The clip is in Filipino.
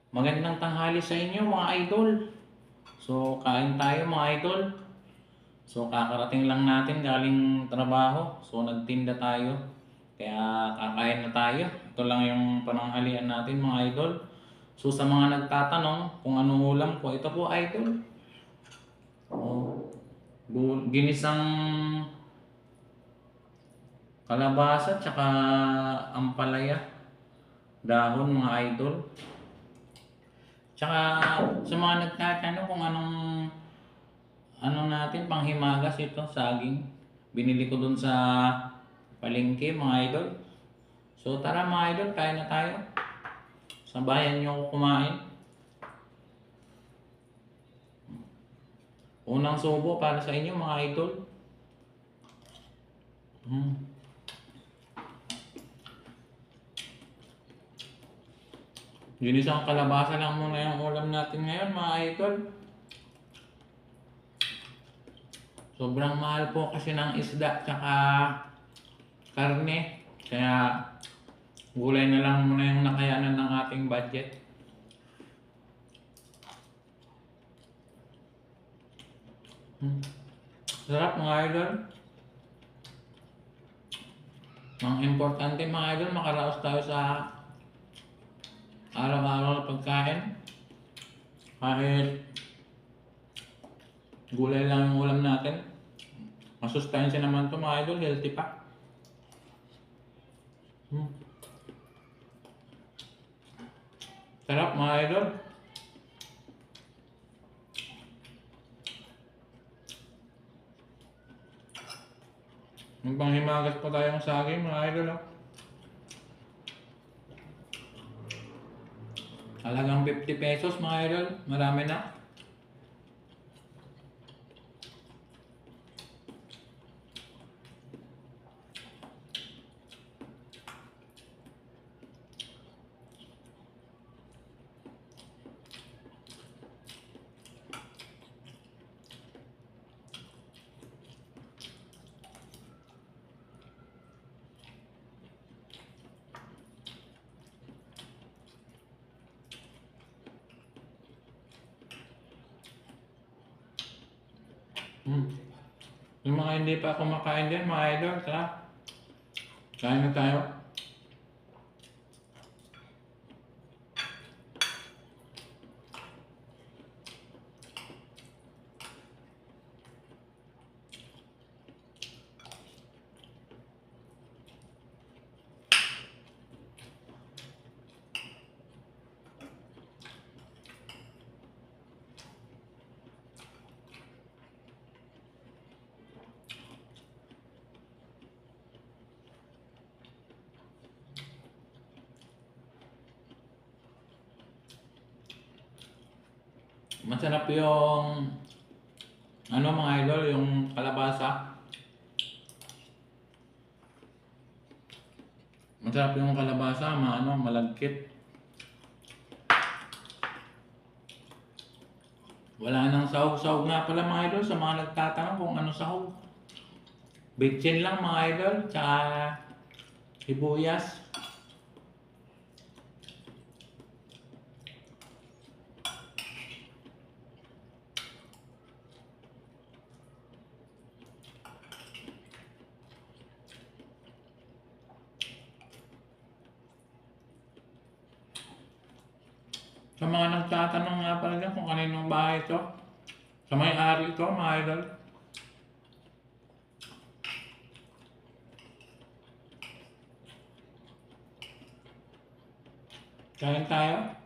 Magandang tanghali sa inyo mga idol. So, kain tayo mga idol. So, kakarating lang natin galing trabaho. So, nagtinda tayo. Kaya kakain na tayo. Ito lang yung pananghalian natin mga idol. So, sa mga nagtatanong kung anong ulam ko, ito po idol. Oh, ginisang kalabasa tsaka ampalaya. Dahon mga idol. Tsaka sa mga nagtatanong kung ano natin panghimagas ito, saging. Binili ko dun sa palengke mga idol. So tara mga idol, kain na tayo. Sabayan nyo ako kumain. Unang subo para sa inyo mga idol. Ginisang kalabasa lang muna yung ulam natin ngayon mga idol. Sobrang mahal po kasi ng isda tsaka karne. Kaya gulay na lang muna yung nakayanan ng ating budget. Sarap mga idol. Ang importante mga idol, makaraos tayo sa araw-araw na pagkain. Kahit gulay lang yung ulam natin. Masustansya naman to mga idol, healthy pa. Sarap mga idol. Yung panghimagas pa tayong saging mga idol. Halagang 50 pesos mga idol. Marami na. Yung mga hindi pa kumakain dyan mga idol, tara. Kain na tayo. Masarap yung mga idol, yung kalabasa. Masarap yung kalabasa, malagkit. Wala nang sahog-sahog nga pala mga idol sa mga nagtatanong kung ano sahog. Bitchin lang mga idol, tsaka sibuyas. Sa mga nagtatanong nga pala dyan kung kaninong bahay ito, sa may-ari ito mga idol. Kain tayo.